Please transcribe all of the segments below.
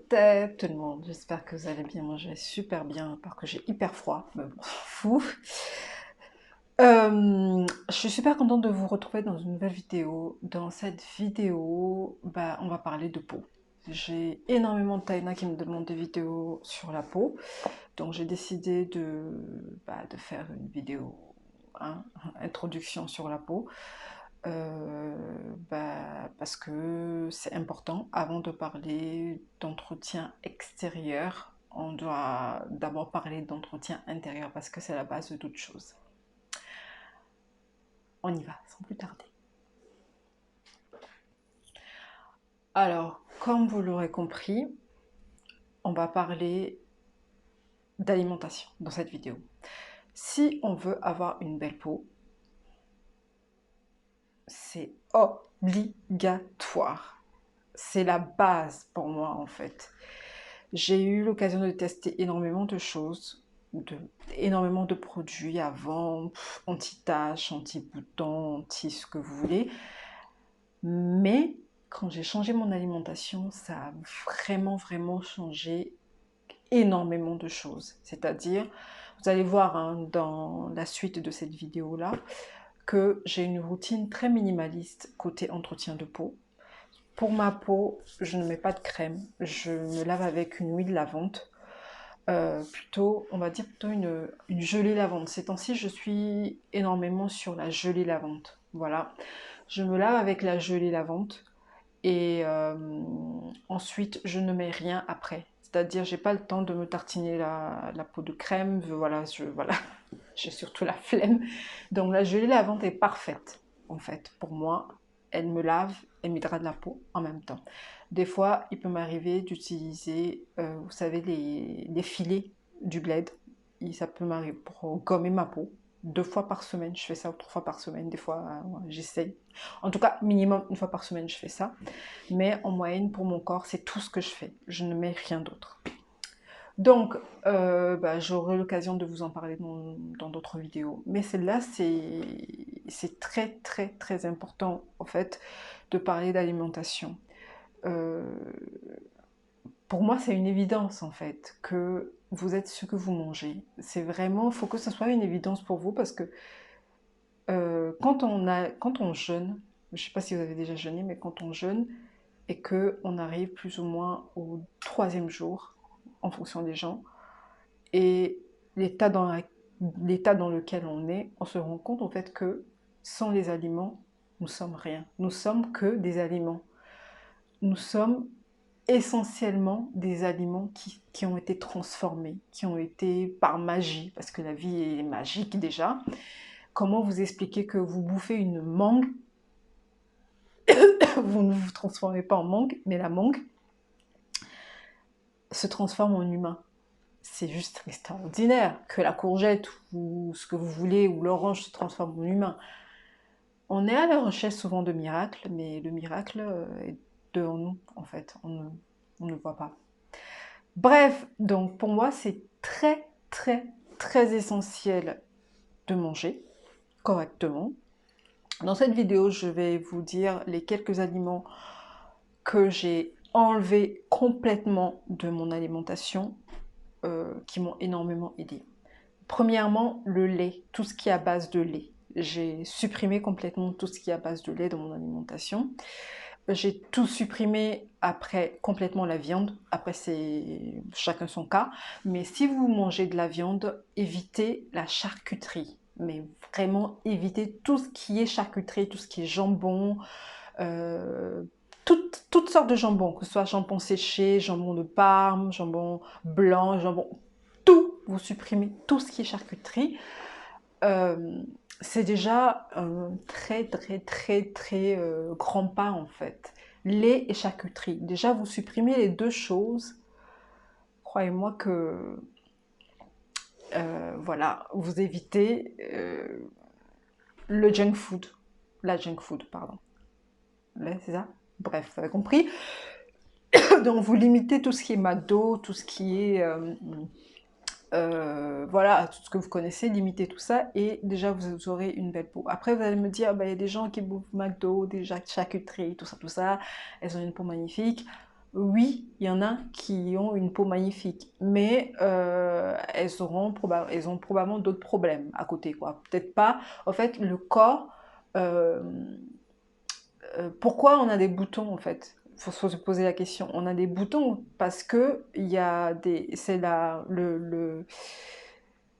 tout le monde, j'espère que vous allez bien. Moi je vais super bien, parce que j'ai hyper froid, mais bon, on s'en fout. Je suis super contente de vous retrouver dans une nouvelle vidéo. Dans cette vidéo, on va parler de peau. J'ai énormément de Taïna qui me demandent des vidéos sur la peau, donc j'ai décidé de faire une vidéo, hein, introduction sur la peau. Parce que c'est important, avant de parler d'entretien extérieur, on doit d'abord parler d'entretien intérieur parce que c'est la base de toute chose. On y va, sans plus tarder. Alors, comme vous l'aurez compris, on va parler d'alimentation dans cette vidéo. Si on veut avoir une belle peau, c'est obligatoire. C'est la base pour moi en fait. J'ai eu l'occasion de tester énormément de choses, énormément de produits avant, anti-taches, anti-boutons, anti ce que vous voulez. Mais quand j'ai changé mon alimentation, ça a vraiment changé énormément de choses. C'est-à-dire, vous allez voir hein, dans la suite de cette vidéo-là, que j'ai une routine très minimaliste côté entretien de peau. Pour ma peau, je ne mets pas de crème, je me lave avec une huile lavande, plutôt, on va dire plutôt une gelée lavande. Ces temps-ci, je suis énormément sur la gelée lavande. Voilà, je me lave avec la gelée lavande et ensuite, je ne mets rien après. C'est-à-dire, j'ai pas le temps de me tartiner la peau de crème. Voilà, j'ai surtout la flemme. Donc la gelée lavande est parfaite, en fait, pour moi. Elle me lave et m'hydrate la peau en même temps. Des fois, il peut m'arriver d'utiliser, vous savez, les filets du Glade. Et ça peut m'arriver pour gommer ma peau. 2 fois par semaine, je fais ça, ou 3 fois par semaine. Des fois, j'essaye. En tout cas, minimum 1 fois par semaine, je fais ça. Mais en moyenne, pour mon corps, c'est tout ce que je fais. Je ne mets rien d'autre. Donc, j'aurai l'occasion de vous en parler dans d'autres vidéos. Mais celle-là, c'est très important, en fait, de parler d'alimentation. Euh, pour moi, c'est une évidence, en fait, que vous êtes ce que vous mangez. C'est vraiment, il faut que ce soit une évidence pour vous, parce que quand on jeûne, je ne sais pas si vous avez déjà jeûné, mais quand on jeûne, et qu'on arrive plus ou moins au 3e jour, en fonction des gens, et l'état dans lequel on est, on se rend compte en fait que sans les aliments, nous sommes rien. Nous sommes que des aliments. Nous sommes essentiellement des aliments qui ont été transformés, qui ont été par magie, parce que la vie est magique déjà. Comment vous expliquer que vous bouffez une mangue, vous ne vous transformez pas en mangue, mais la mangue se transforme en humain. C'est juste extraordinaire que la courgette ou ce que vous voulez ou l'orange se transforme en humain. On est à la recherche souvent de miracles, mais le miracle est devant nous en fait, on ne le voit pas. Bref, donc pour moi c'est très essentiel de manger correctement. Dans cette vidéo, je vais vous dire les quelques aliments que j'ai enlevés complètement de mon alimentation, qui m'ont énormément aidé. Premièrement, le lait, tout ce qui est à base de lait. J'ai supprimé complètement tout ce qui est à base de lait dans mon alimentation. J'ai tout supprimé après complètement la viande. Après, c'est chacun son cas. Mais si vous mangez de la viande, évitez la charcuterie. Mais vraiment, évitez tout ce qui est charcuterie, tout ce qui est jambon, toutes sortes de jambon, que ce soit jambon séché, jambon de Parme, jambon blanc, jambon... Tout, vous supprimez tout ce qui est charcuterie. C'est déjà un très grand pas en fait. Lait et charcuterie. Déjà, vous supprimez les deux choses. Croyez-moi que voilà, vous évitez le junk food. La junk food, pardon. C'est ça. Bref, vous avez compris. Donc, vous limitez tout ce qui est McDo, tout ce qui est... voilà, tout ce que vous connaissez, limitez tout ça et déjà vous aurez une belle peau. Après vous allez me dire, il y a des gens qui bouffent McDo, des charcuteries, tout ça, elles ont une peau magnifique. Oui, il y en a qui ont une peau magnifique, mais elles ont probablement d'autres problèmes à côté, quoi. Peut-être pas. En fait, le corps, euh, pourquoi on a des boutons en fait? Faut se poser la question. On a des boutons parce que il y a des, c'est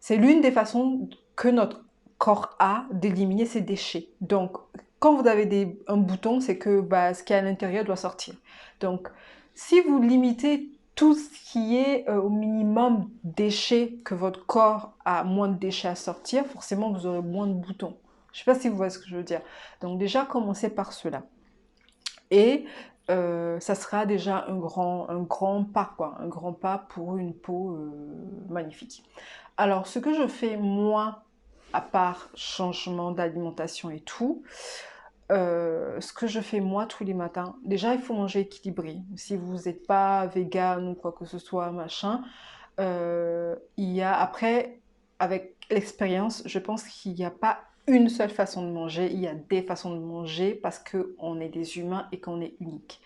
c'est l'une des façons que notre corps a d'éliminer ses déchets. Donc, quand vous avez un bouton, c'est que bah, ce qui est à l'intérieur doit sortir. Donc, si vous limitez tout ce qui est au minimum déchets, que votre corps a moins de déchets à sortir, forcément vous aurez moins de boutons. Je ne sais pas si vous voyez ce que je veux dire. Donc déjà, commencez par cela. Et ça sera déjà un grand pas, quoi. Un grand pas pour une peau magnifique. Alors, ce que je fais, moi, à part changement d'alimentation et tout, ce que je fais moi tous les matins, déjà il faut manger équilibré. Si vous n'êtes pas vegan ou quoi que ce soit, machin, il y a après, avec l'expérience, je pense qu'il n'y a pas une seule façon de manger, il y a des façons de manger parce qu'on est des humains et qu'on est unique.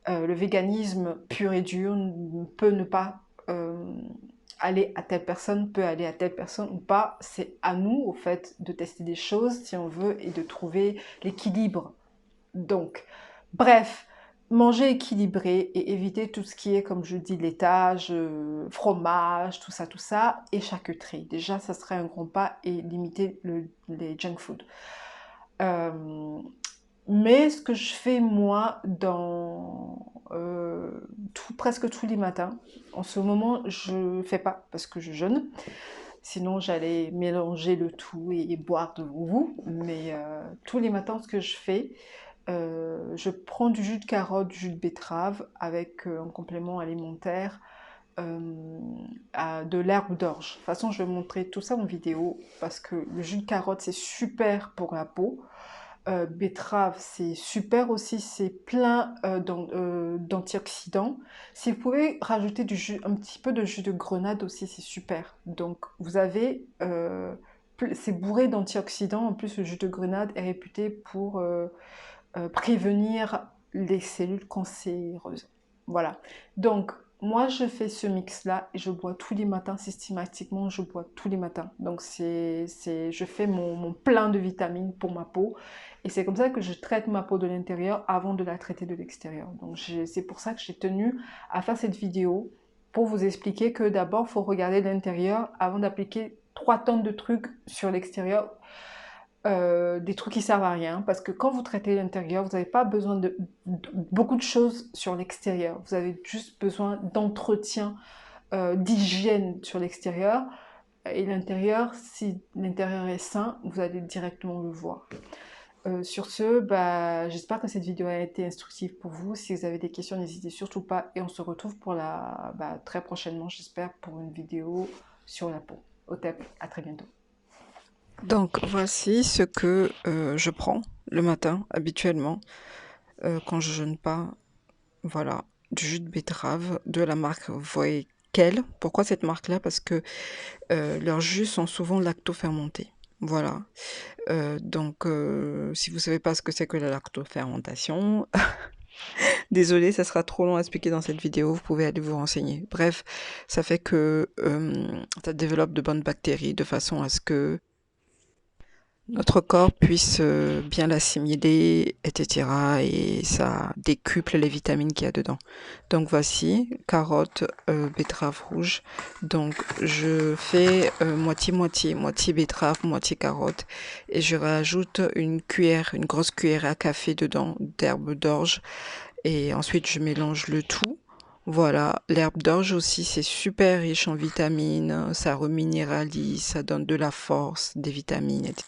Le véganisme pur et dur peut ne pas aller à telle personne, peut aller à telle personne ou pas. C'est à nous, au fait, de tester des choses si on veut et de trouver l'équilibre. Donc, bref, manger équilibré et éviter tout ce qui est, comme je dis, laitage, fromage, tout ça, et charcuterie. Déjà, ça serait un grand pas et limiter les junk food. Mais ce que je fais moi dans presque tous les matins, en ce moment je ne fais pas parce que je jeûne, sinon j'allais mélanger le tout et boire devant vous, mais tous les matins ce que je fais, je prends du jus de carotte, du jus de betterave avec un complément alimentaire, de l'herbe d'orge. De toute façon je vais montrer tout ça en vidéo parce que le jus de carotte c'est super pour la peau. Betterave, c'est super aussi, c'est plein d'antioxydants. Si vous pouvez rajouter un petit peu de jus de grenade aussi, c'est super. Donc vous avez, c'est bourré d'antioxydants. En plus, le jus de grenade est réputé pour prévenir les cellules cancéreuses. Voilà. Donc moi, je fais ce mix-là et je bois tous les matins, systématiquement, je bois tous les matins. Donc, je fais mon plein de vitamines pour ma peau. Et c'est comme ça que je traite ma peau de l'intérieur avant de la traiter de l'extérieur. Donc, c'est pour ça que j'ai tenu à faire cette vidéo pour vous expliquer que d'abord, il faut regarder l'intérieur avant d'appliquer 3 tonnes de trucs sur l'extérieur. Des trucs qui servent à rien, parce que quand vous traitez l'intérieur, vous n'avez pas besoin de beaucoup de choses sur l'extérieur. Vous avez juste besoin d'entretien, d'hygiène sur l'extérieur. Et l'intérieur, si l'intérieur est sain, vous allez directement le voir. Sur ce, bah, j'espère que cette vidéo a été instructive pour vous. Si vous avez des questions, n'hésitez surtout pas. Et on se retrouve pour très prochainement, j'espère, pour une vidéo sur la peau. Au top, à très bientôt. Donc voici ce que je prends le matin habituellement quand je jeûne pas. Voilà, du jus de betterave de la marque Voekel. Pourquoi cette marque-là? Parce que leurs jus sont souvent lactofermentés. Voilà. Donc si vous savez pas ce que c'est que la lactofermentation, désolé, ça sera trop long à expliquer dans cette vidéo. Vous pouvez aller vous renseigner. Bref, ça fait que ça développe de bonnes bactéries de façon à ce que notre corps puisse bien l'assimiler, etc. Et ça décuple les vitamines qu'il y a dedans. Donc voici, carotte, betterave rouge. Donc je fais moitié-moitié, moitié betterave, moitié carotte. Et je rajoute une grosse cuillère à café dedans d'herbe d'orge. Et ensuite je mélange le tout. Voilà, l'herbe d'orge aussi, c'est super riche en vitamines, ça reminéralise, ça donne de la force, des vitamines, etc.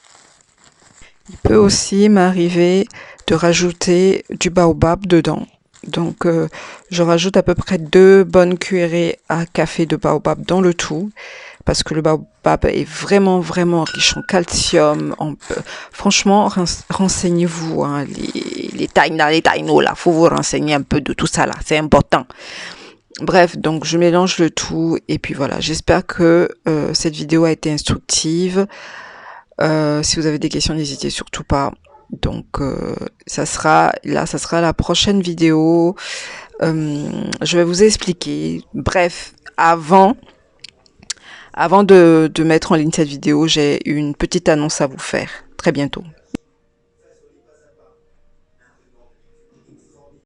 Il peut aussi m'arriver de rajouter du baobab dedans. Donc, je rajoute à peu près 2 bonnes cuillerées à café de baobab dans le tout, parce que le baobab est vraiment, vraiment riche en calcium. Franchement, renseignez-vous, hein, les taïnas, les taïnos, là, faut vous renseigner un peu de tout ça, là, c'est important. Bref, donc je mélange le tout, et puis voilà, j'espère que cette vidéo a été instructive. Si vous avez des questions, n'hésitez surtout pas. Donc ça sera la prochaine vidéo Je vais vous expliquer. Bref, avant de mettre en ligne cette vidéo, j'ai une petite annonce à vous faire. Très bientôt.